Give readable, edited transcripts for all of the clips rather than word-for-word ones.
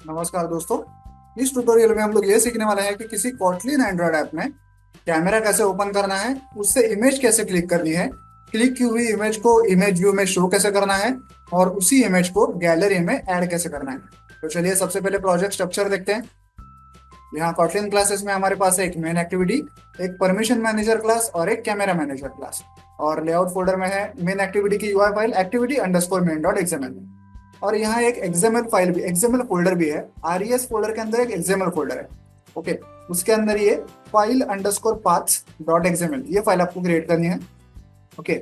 नमस्कार दोस्तों। इस ट्यूटोरियल में हम लोग ये सीखने वाले हैं कि किसी कॉटलिन एंड्रॉयड ऐप में कैमरा कैसे ओपन करना है, उससे इमेज कैसे क्लिक करनी है, क्लिक की हुई इमेज को इमेज व्यू में शो कैसे करना है और उसी इमेज को गैलरी में ऐड कैसे करना है। तो चलिए सबसे पहले प्रोजेक्ट स्ट्रक्चर देखते हैं। यहाँ कॉटलिन क्लासेस में हमारे पास है एक मेन एक्टिविटी, एक परमिशन मैनेजर क्लास और एक कैमरा मैनेजर क्लास। और लेआउट फोल्डर में है मेन एक्टिविटी की UI file activity underscore main dot XML. और यहाँ एक एक्सएमएल फाइल भी, एक्सएमएल फोल्डर भी है। आरईएस फोल्डर के अंदर एक एक्सएमएल फोल्डर है। ओके, उसके अंदर ये file underscore paths dot XML ये फाइल आपको क्रिएट करनी है। ओके,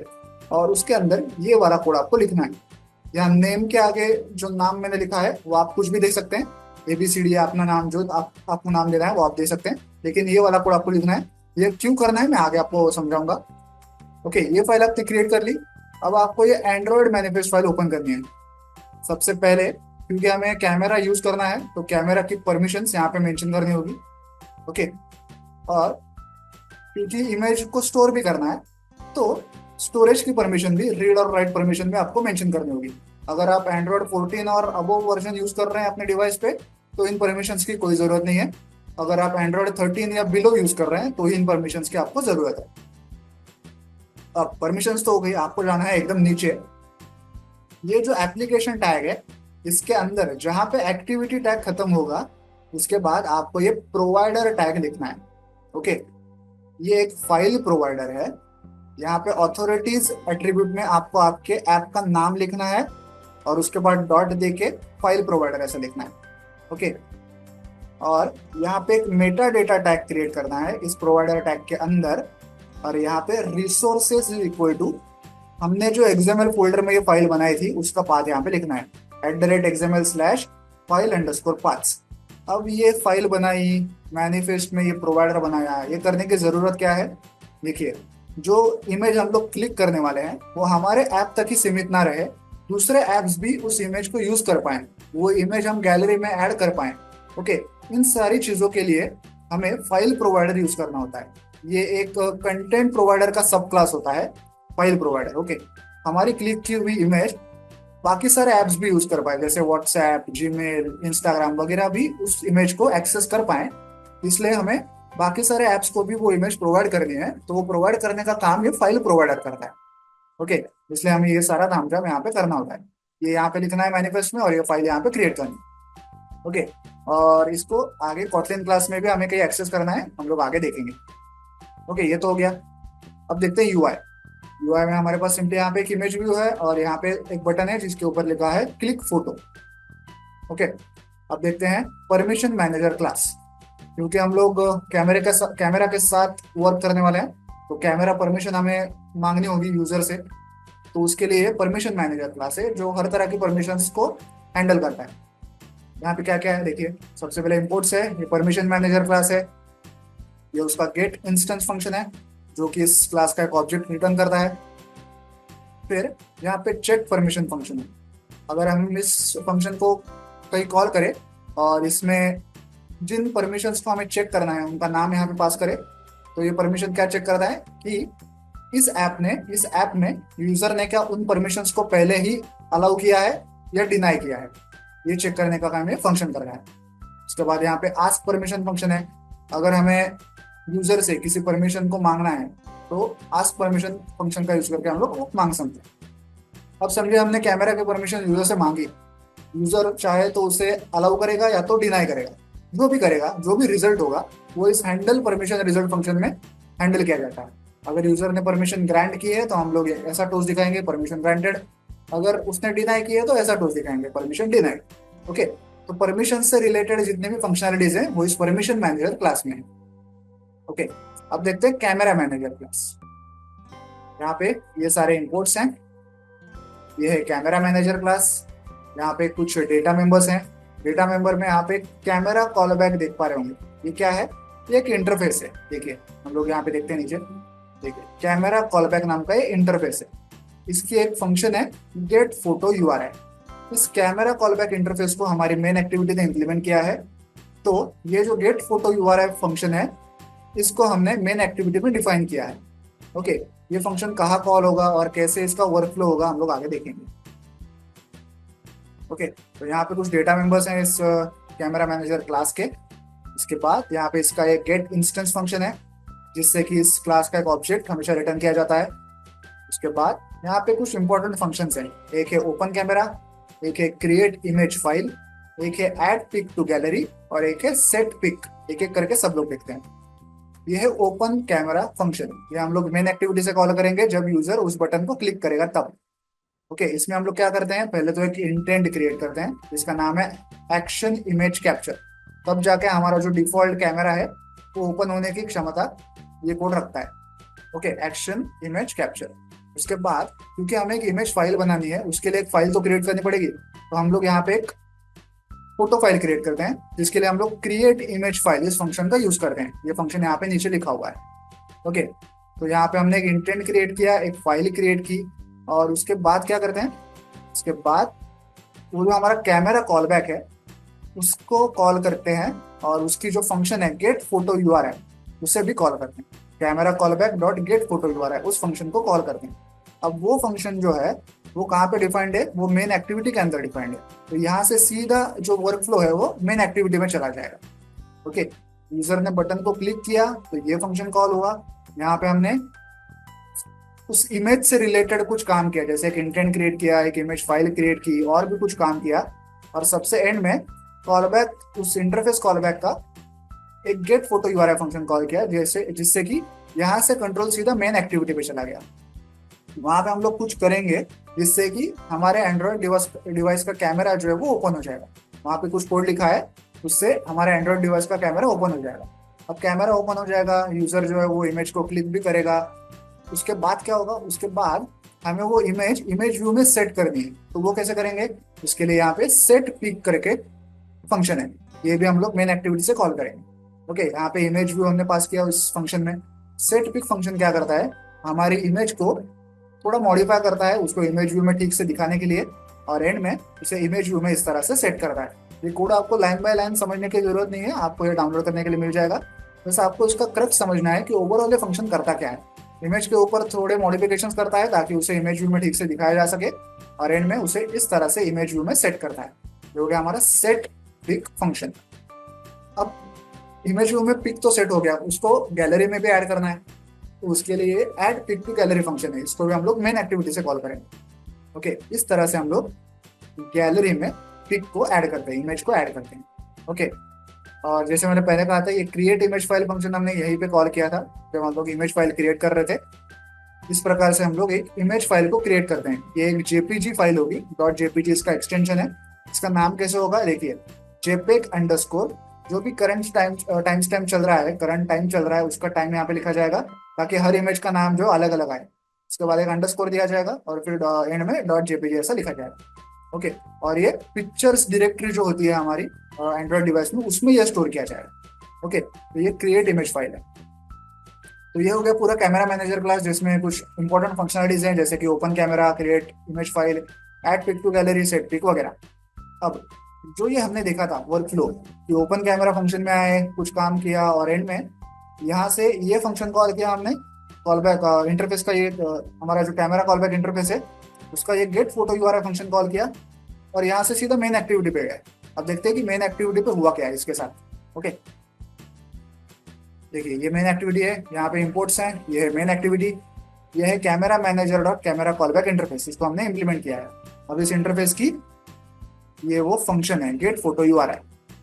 और उसके अंदर ये वाला कोड आपको लिखना है। यहाँ नेम के आगे जो नाम मैंने लिखा है वो आप कुछ भी देख सकते हैं। ABCD या अपना नाम जो आपको नाम देना है वो आप दे सकते हैं, लेकिन ये वाला कोड आपको लिखना है। ये क्यों करना है मैं आगे आपको समझाऊंगा। ओके, ये फाइल आपने क्रिएट कर ली। अब आपको ये एंड्रॉयड मैनिफेस्ट फाइल ओपन करनी है। सबसे पहले क्योंकि हमें कैमरा यूज करना है तो कैमरा की परमिशंस यहाँ पे मेंशन करनी होगी। ओके, और क्योंकि इमेज को स्टोर भी करना है तो स्टोरेज की परमिशन भी रीड और राइट परमिशन भी आपको मेंशन करनी होगी। अगर आप एंड्रॉयड 14 और अबोव वर्जन यूज कर रहे हैं अपने डिवाइस पे तो इन परमिशंस की कोई जरूरत नहीं है। अगर आप एंड्रॉयड 13 या बिलो यूज कर रहे हैं तो इन परमिशंस की आपको जरूरत है। अब परमिशंस तो हो गई, आपको जाना है एकदम नीचे। ये जो एप्लीकेशन टैग है इसके अंदर जहां पे एक्टिविटी टैग खत्म होगा उसके बाद आपको ये प्रोवाइडर टैग लिखना है। ओके, ये एक फाइल प्रोवाइडर है। यहाँ पे ऑथोरिटीज एट्रीब्यूट में आपको आपके ऐप का नाम लिखना है और उसके बाद डॉट दे के फाइल प्रोवाइडर ऐसा लिखना है। ओके, और यहाँ पे एक मेटा डेटा टैग क्रिएट करना है इस प्रोवाइडर टैग के अंदर। और यहाँ पे रिसोर्सेज इक्वल टू हमने जो एक्सएमएल फोल्डर में ये फाइल बनाई थी उसका पाथ यहाँ पे लिखना है @xml/file_paths। अब ये फाइल बनाई, मैनिफेस्ट में ये प्रोवाइडर बनाया, ये करने की जरूरत क्या है। देखिए, जो इमेज हम लोग क्लिक करने वाले हैं वो हमारे ऐप तक ही सीमित ना रहे, दूसरे ऐप्स भी उस इमेज को यूज कर पाए, वो इमेज हम गैलरी में ऐड कर पाए। ओके, इन सारी चीजों के लिए हमें फाइल प्रोवाइडर यूज करना होता है। ये एक कंटेंट प्रोवाइडर का सब क्लास होता है फाइल प्रोवाइडर। ओके, हमारी क्लिक की हुई इमेज बाकी सारे ऐप्स भी यूज कर पाए, जैसे व्हाट्सएप, जीमेल, इंस्टाग्राम वगैरह भी उस इमेज को एक्सेस कर पाए। इसलिए हमें बाकी सारे ऐप्स को भी वो इमेज प्रोवाइड करनी है, तो वो प्रोवाइड करने का काम ये फाइल प्रोवाइडर करता है। ओके, इसलिए हमें ये सारा काम जब यहाँ पे करना होता है, ये यहाँ पे लिखना है मैनिफेस्ट में और ये फाइल यहाँ पे क्रिएट करनी है। ओके, और इसको आगे कॉटलिन क्लास में भी हमें कहीं एक्सेस करना है, हम लोग आगे देखेंगे। ओके, ये तो हो गया। अब देखते हैं यूआई। यूआई में हमारे पास सिंपली यहाँ पे एक इमेज व्यू है और यहाँ पे एक बटन है जिसके ऊपर लिखा है क्लिक फोटो। ओके, अब देखते हैं परमिशन मैनेजर क्लास। क्योंकि हम लोग कैमरा के साथ वर्क करने वाले हैं तो कैमरा परमिशन हमें मांगनी होगी यूजर से। तो उसके लिए परमिशन मैनेजर क्लास है जो हर तरह की परमिशंस को हैंडल करता है। यहाँ पे क्या क्या है देखिए, सबसे पहले इंपोर्ट्स है, ये परमिशन मैनेजर क्लास है। ये उसका गेट इंस्टेंस फंक्शन है जो कि इस क्लास का एक ऑब्जेक्ट रिटर्न करता है। फिर यहाँ पे चेक परमिशन फंक्शन है। अगर हम इस फंक्शन को कहीं कॉल करें और इसमें जिन परमिशंस को हमें चेक करना है उनका नाम यहाँ पे पास करें तो ये परमिशन क्या चेक करता है कि इस ऐप में यूजर ने क्या उन परमिशंस को पहले ही अलाउ किया है या डिनाई किया है, ये चेक करने का काम ये फंक्शन कर रहा है। उसके बाद यहाँ पे आस्क परमिशन फंक्शन है। अगर हमें यूजर से किसी परमिशन को मांगना है तो आस्क परमिशन फंक्शन का यूज करके हम लोग वो मांग सकते हैं। अब समझिए हमने कैमरा की परमिशन यूजर से मांगी, यूजर चाहे तो उसे अलाउ करेगा या तो डिनाई करेगा। जो भी करेगा, जो भी रिजल्ट होगा वो इस हैंडल परमिशन रिजल्ट फंक्शन में हैंडल किया जाता है। अगर यूजर ने परमिशन ग्रांट की है तो हम लोग ऐसा टोस्ट दिखाएंगे परमिशन ग्रांटेड। अगर उसने डिनाई की है तो ऐसा टोस्ट दिखाएंगे परमिशन डिनाइड। ओके, तो परमिशन से रिलेटेड जितने भी फंक्शनलिटीज हैं वो इस परमिशन मैनेजर क्लास में है। ओके, अब देखते हैं कैमरा मैनेजर क्लास। यहाँ पे ये सारे इंपोर्ट्स हैं। ये है कैमरा मैनेजर क्लास। यहाँ पे कुछ डेटा मेंबर्स हैं। डेटा मेंबर में यहाँ पे कैमरा कॉलबैक देख पा रहे होंगे। ये क्या है, ये एक इंटरफेस है। देखिए हम लोग यहाँ पे देखते हैं नीचे, देखिए कैमरा कॉलबैक नाम का ये इंटरफेस है। इसकी एक फंक्शन है गेट फोटो यूआरआई। इस कैमरा कॉलबैक इंटरफेस को हमारी मेन एक्टिविटी ने इंप्लीमेंट किया है। तो ये जो गेट फोटो यूआरआई फंक्शन है इसको हमने मेन एक्टिविटी में डिफाइन किया है। ओके, ये फंक्शन कहाँ कॉल होगा और कैसे इसका वर्कफ्लो होगा हम लोग आगे देखेंगे। ओके, तो यहाँ पे कुछ डेटा मेंबर्स हैं इस कैमरा मैनेजर क्लास के। इसके बाद यहाँ पे इसका एक गेट इंस्टेंस फंक्शन है, जिससे कि इस क्लास का एक ऑब्जेक्ट हमेशा रिटर्न किया जाता है। उसके बाद यहाँ पे कुछ इंपॉर्टेंट फंक्शंस हैं। एक है ओपन कैमरा, एक है क्रिएट इमेज फाइल, एक है ऐड पिक टू गैलरी, और एक है सेट पिक। एक एक करके सब लोग देखते हैं। ये है ओपन कैमरा फंक्शन। ये हम लोग मेन एक्टिविटी से कॉल करेंगे जब यूजर उस बटन को क्लिक करेगा तब। ओके, इसमें हम लोग क्या करते हैं, पहले तो एक इंटेंट क्रिएट करते हैं जिसका नाम है एक्शन इमेज कैप्चर। तब जाके हमारा जो डिफॉल्ट कैमरा है वो ओपन होने की क्षमता ये कोड रखता है। Okay, action image capture. उसके बाद क्योंकि हमें एक इमेज फाइल बनानी है, उसके लिए एक फाइल तो क्रिएट करनी पड़ेगी, तो हम लोग यहाँ पे एक फोटो फाइल क्रिएट करते हैं, जिसके लिए हम लोग क्रिएट इमेज फाइल इस फंक्शन का यूज करते हैं। ये फंक्शन यहाँ पे नीचे लिखा हुआ है। ओके, तो यहाँ पे हमने एक इंटेंट क्रिएट किया, एक फाइल क्रिएट की, और उसके बाद क्या करते हैं, उसके बाद वो जो हमारा कैमरा कॉल बैक है उसको कॉल करते हैं, और उसकी जो फंक्शन है गेट फोटो यूआरएल उसे भी कॉल करते हैं। Camera call back dot gate photo URL उस फंक्शन को कॉल करते हैं। अब वो फंक्शन जो है वो कहाँ पे डिफाइंड है, वो मेन एक्टिविटी के अंदर डिफाइंड है। तो यहाँ से सीधा जो वर्क फ्लो है वो मेन एक्टिविटी में चला जाएगा। ओके, यूजर ने बटन को क्लिक किया तो ये फंक्शन कॉल हुआ। यहाँ पे हमने उस इमेज से रिलेटेड कुछ काम किया, जैसे एक इंटेंट क्रिएट किया, एक इमेज फाइल क्रिएट की, और भी कुछ काम किया, और सबसे एंड में कॉलबैक उस इंटरफेस कॉलबैक का एक get photo URL function call किया, जैसे जिससे कि यहाँ से कंट्रोल सीधा मेन एक्टिविटी पे चला गया। वहां पे हम लोग कुछ करेंगे जिससे कि हमारे एंड्रॉइड डिवाइस का कैमरा जो है वो ओपन हो जाएगा। वहां पे कुछ कोड लिखा है, उससे हमारे एंड्रॉइड डिवाइस का कैमरा ओपन हो जाएगा। अब कैमरा ओपन हो जाएगा, यूजर जो है वो इमेज को क्लिक भी करेगा। उसके बाद क्या होगा, उसके बाद हमें वो इमेज व्यू में सेट करनी है। तो वो कैसे करेंगे, उसके लिए यहाँ पे सेट पिक करके फंक्शन है, ये भी हम लोग मेन एक्टिविटी से कॉल करेंगे। ओके, यहाँ पे इमेज व्यू हमने पास किया उस फंक्शन में। सेट पिक फंक्शन क्या करता है, हमारी इमेज को थोड़ा मॉडिफाई करता है, उसको इमेज व्यू में ठीक से दिखाने के लिए, और एंड में उसे इमेज व्यू में इस तरह से सेट करता है। ये कोड आपको लाइन बाय लाइन समझने की जरूरत नहीं है, आपको ये डाउनलोड करने के लिए मिल जाएगा। बस आपको इसका क्रक्स समझना है कि ओवरऑल ये फंक्शन करता क्या है। इमेज के ऊपर थोड़े मॉडिफिकेशंस करता है ताकि उसे इमेज व्यू में ठीक से दिखाया जा सके, और एंड में उसे इस तरह से इमेज व्यू में सेट करता है, जो कि हमारा सेट पिक फंक्शन। अब इमेज व्यू में पिक तो सेट हो गया, उसको गैलरी में भी ऐड करना है, तो उसके लिए add pic to gallery function है, इसको भी हम लोग मेन एक्टिविटी से कॉल करेंगे। ओके, इस तरह से हम लोग गैलरी में पिक को ऐड करते हैं, इमेज को ऐड करते हैं। ओके, और जैसे मैंने पहले कहा था, ये क्रिएट इमेज फाइल फंक्शन हमने यहीं पे कॉल किया था जब हम लोग इमेज फाइल क्रिएट कर रहे थे। इस प्रकार से हम लोग एक इमेज फाइल को क्रिएट करते हैं। ये एक जेपीजी फाइल होगी, डॉट जेपीजी इसका एक्सटेंशन है। इसका नाम कैसे होगा, देखिए जेपेग अंडरस्कोर, जो भी करंट टाइम स्टैम्प चल रहा है, करंट टाइम चल रहा है, उसका टाइम यहाँ पे लिखा जाएगा, ताकि हर इमेज का नाम जो अलग अलग आए। इसके बाद एक अंडरस्कोर दिया जाएगा, और फिर एंड में डॉट जेपीजी ऐसा लिखा जाएगा। ओके, और ये पिक्चर्स डायरेक्टरी जो होती है हमारी एंड्रॉइड डिवाइस में, उसमें यह स्टोर किया जाएगा। ओके, तो ये क्रिएट इमेज फाइल है। तो ये हो गया पूरा कैमरा मैनेजर क्लास, जिसमें कुछ इंपॉर्टेंट फंक्शनलिटीज हैं, जैसे कि open camera, create image file, add pic to gallery, set pic वगैरह। अब जो ये हमने देखा था वर्क फ्लो, कि ओपन कैमरा फंक्शन में आए, कुछ काम किया, और एंड में यहाँ से ये फंक्शन कॉल किया हमने, कॉल बैक इंटरफेस का, ये हमारा जो कैमरा कॉल बैक इंटरफेस है उसका ये get photo URL function call किया, और यहाँ से सीधा मेन एक्टिविटी पे गए। अब देखते हैं कि मेन एक्टिविटी पे हुआ क्या है इसके साथ। ओके, देखिए ये मेन एक्टिविटी है, यहाँ पे इंपोर्ट्स हैं, ये है मेन एक्टिविटी, ये है camera manager dot camera callback interface, इसको हमने इंप्लीमेंट किया है। अब इस इंटरफेस की ये वो फंक्शन है गेट फोटो यूआरएल,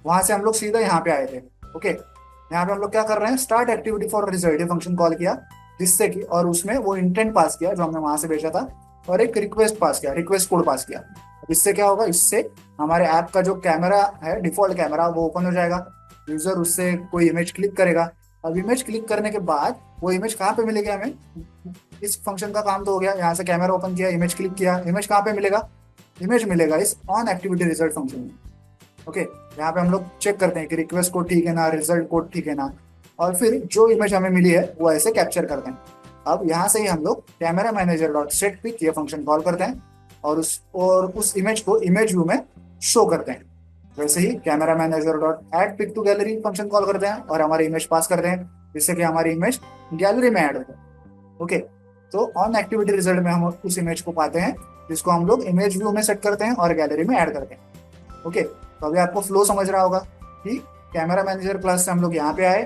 वहां से हम लोग सीधा यहाँ पे आए थे। ओके, यहाँ पे हम लोग क्या कर रहे हैं, स्टार्ट एक्टिविटी फॉर रिजल्ट ये फंक्शन कॉल किया, जिससे कि, और उसमें वो इंटेंट पास किया जो हमने वहां से भेजा था, और एक रिक्वेस्ट पास किया, रिक्वेस्ट कोड पास किया। इससे क्या होगा, इससे हमारे ऐप का जो कैमरा है, डिफॉल्ट कैमरा, वो ओपन हो जाएगा। यूजर उससे कोई इमेज क्लिक करेगा। अब इमेज क्लिक करने के बाद वो इमेज कहाँ पे मिलेगी हमें, इस फंक्शन का काम तो हो गया, यहाँ से कैमरा ओपन किया, इमेज क्लिक किया, इमेज कहाँ पे मिलेगा, इमेज मिलेगा इस ऑन एक्टिविटी रिजल्ट फंक्शन में। ओके, यहाँ पे हम लोग चेक करते हैं कि रिक्वेस्ट कोड ठीक है ना, रिजल्ट कोड ठीक है ना, और फिर जो इमेज हमें मिली है वो ऐसे कैप्चर करते हैं। अब यहाँ से ही हम लोग camera manager dot set pic ये फंक्शन कॉल करते हैं, और उस इमेज को इमेज व्यू में शो करते हैं। वैसे ही camera manager dot add pic to gallery function call करते हैं, और हमारी इमेज पास करते हैं, जिससे कि हमारी इमेज गैलरी में ऐड होता है। ओके, तो ऑन एक्टिविटी रिजल्ट में हम उस इमेज को पाते हैं, जिसको हम लोग इमेज व्यू में सेट करते हैं और गैलरी में ऐड करते हैं। ओके, तो अभी आपको फ्लो समझ रहा होगा कि कैमरा मैनेजर क्लास से हम लोग यहाँ पे आए,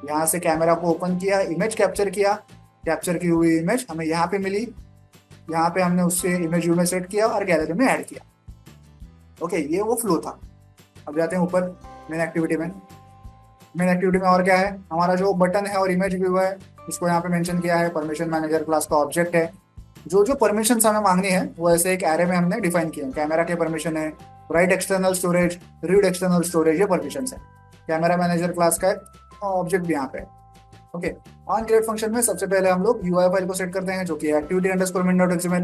यहाँ से कैमरा को ओपन किया, इमेज कैप्चर किया, कैप्चर की हुई इमेज हमें यहाँ पे मिली, यहाँ पे हमने उससे इमेज व्यू में सेट किया और गैलरी में ऐड किया। ओके, ये वो फ्लो था। अब जाते हैं ऊपर मेन एक्टिविटी में। मेन एक्टिविटी में और क्या है, हमारा जो बटन है और इमेज व्यू है इसको यहाँ पे मेंशन किया है, परमिशन मैनेजर क्लास का ऑब्जेक्ट है। जो जो परमिशन हमें मांगनी है वो ऐसे एक एरे में हमने डिफाइन किए हैं। कैमरा के परमिशन है, right external storage, read external storage, ये परमिशन है। कैमरा मैनेजर क्लास का ऑब्जेक्ट भी यहाँ पे है। ओके, ऑन क्रिएट फंक्शन में सबसे पहले हम लोग यूआई फाइल को सेट करते हैं जो कि activity underscore min dot XML.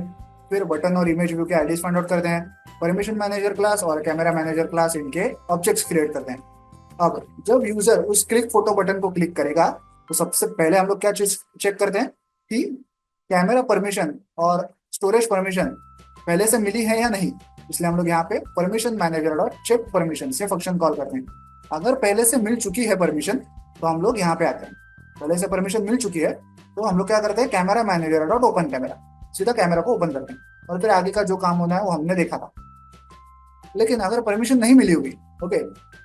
फिर बटन और इमेज व्यू के आईडीज फाइंड आउट करते हैं, परमिशन मैनेजर क्लास और कैमरा मैनेजर क्लास इनके ऑब्जेक्ट्स क्रिएट करते हैं। अब जब यूजर उस क्लिक फोटो बटन को क्लिक करेगा तो सबसे पहले हम लोग क्या चीज चेक करते हैं कि कैमरा परमिशन और स्टोरेज परमिशन पहले से मिली है या नहीं। इसलिए हम लोग यहाँ पे permission manager dot check permission से फंक्शन कॉल करते हैं। अगर पहले से मिल चुकी है परमिशन तो हम लोग यहाँ पे आते हैं। पहले से परमिशन मिल चुकी है तो हम लोग क्या करते हैं, camera manager dot open camera, सीधा कैमरा को ओपन करते हैं और फिर आगे का जो काम होना है वो हमने देखा था। लेकिन अगर परमिशन नहीं मिली होगी, ओके,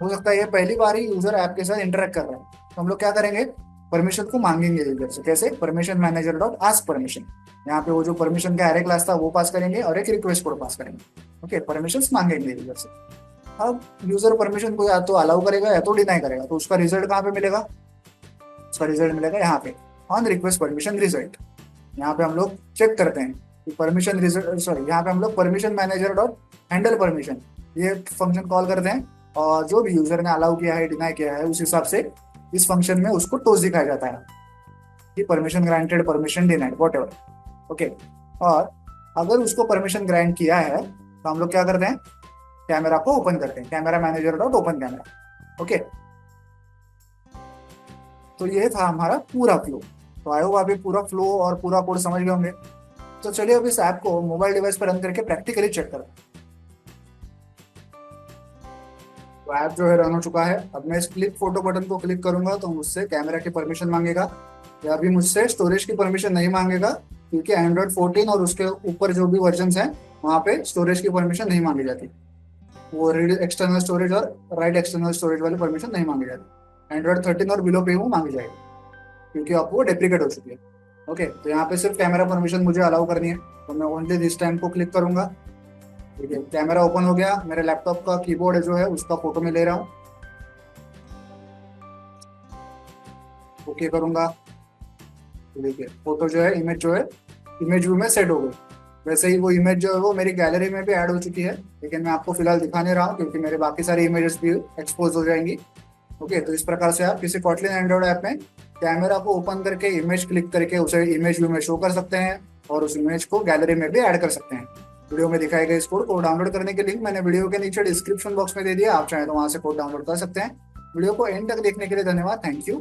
हो सकता है ये पहली बार ही यूजर ऐप के साथ इंटरेक्ट कर रहा है, तो हम लोग क्या करेंगे, परमिशन को मांगेंगे यूजर से। कैसे, permission manager dot ask permission. यहाँ पे वो जो परमिशन का एरे क्लास था वो पास करेंगे और एक रिक्वेस्ट कोड पास करेंगे। ओके, परमिशन मांगेंगे यूजर से। अब यूजर परमिशन को या तो अलाउ करेगा या तो डिनाई करेगा, तो उसका रिजल्ट कहाँ पे मिलेगा, उसका रिजल्ट मिलेगा यहाँ पे, ऑन रिक्वेस्ट परमिशन रिजल्ट। यहाँ पे हम लोग चेक करते हैं कि परमिशन रिजल्ट, सॉरी, यहाँ पे हम लोग permission manager dot handle permission ये फंक्शन कॉल करते हैं और जो भी यूजर ने अलाउ किया है, डिनाई किया है, उस हिसाब से इस फंक्शन में उसको टोस दिखाया जाता है कि permission granted, permission denied, what ever. Okay, और अगर उसको परमिशन ग्रांट किया है तो हम लोग क्या करते हैं, कैमरा को ओपन करते हैं, camera manager dot open camera. Okay, तो ये था हमारा पूरा फ्लो। तो आई होप आप ये पूरा फ्लो और पूरा कोड समझ गए होंगे। तो चलिए अब इस ऐप को मोबाइल डिवाइस पर रन करके प्रैक्टिकली चेक करें। तो ऐप जो है रन हो चुका है। अब मैं इस क्लिक फोटो बटन को क्लिक करूंगा तो मुझसे कैमरा की परमिशन मांगेगा, या अभी मुझसे स्टोरेज की परमिशन नहीं मांगेगा क्योंकि एंड्रॉइड 14 और उसके ऊपर जो भी वर्जन हैं वहाँ पे स्टोरेज की परमिशन नहीं मांगी जाती। वो रीड एक्सटर्नल स्टोरेज और राइट एक्सटर्नल स्टोरेज वाली परमिशन नहीं मांगी जाती। एंड्रॉइड 13 और बिलो पे वो मांगी जाएगी क्योंकि अब वो डेप्रिकेट हो चुकी है। ओके, तो यहाँ पे सिर्फ कैमरा परमिशन मुझे अलाउ करनी है, तो मैं ओनली दिस टाइम को क्लिक करूंगा। ठीक है, कैमरा ओपन हो गया। मेरे लैपटॉप का कीबोर्ड जो है उसका फोटो में ले रहा हूँ, ओके करूंगा। देखिए फोटो जो है, इमेज जो है, इमेज व्यू में सेट हो गई। वैसे ही वो इमेज जो है वो मेरी गैलरी में भी ऐड हो चुकी है, लेकिन मैं आपको फिलहाल दिखा नहीं रहा हूँ क्योंकि मेरे बाकी सारी इमेजेस भी एक्सपोज हो जाएंगी। ओके, तो इस प्रकार से आप किसी कॉटलिन एंड्रॉइड ऐप में कैमरा को ओपन करके इमेज क्लिक करके उसे इमेज व्यू में शो कर सकते हैं और उस इमेज को गैलरी में भी ऐड कर सकते हैं। वीडियो में दिखाए गए इस कोड को डाउनलोड करने के लिंक मैंने वीडियो के नीचे डिस्क्रिप्शन बॉक्स में दे दिया, आप चाहें तो वहां से कोड डाउनलोड कर सकते हैं। वीडियो को एंड तक देखने के लिए धन्यवाद, थैंक यू।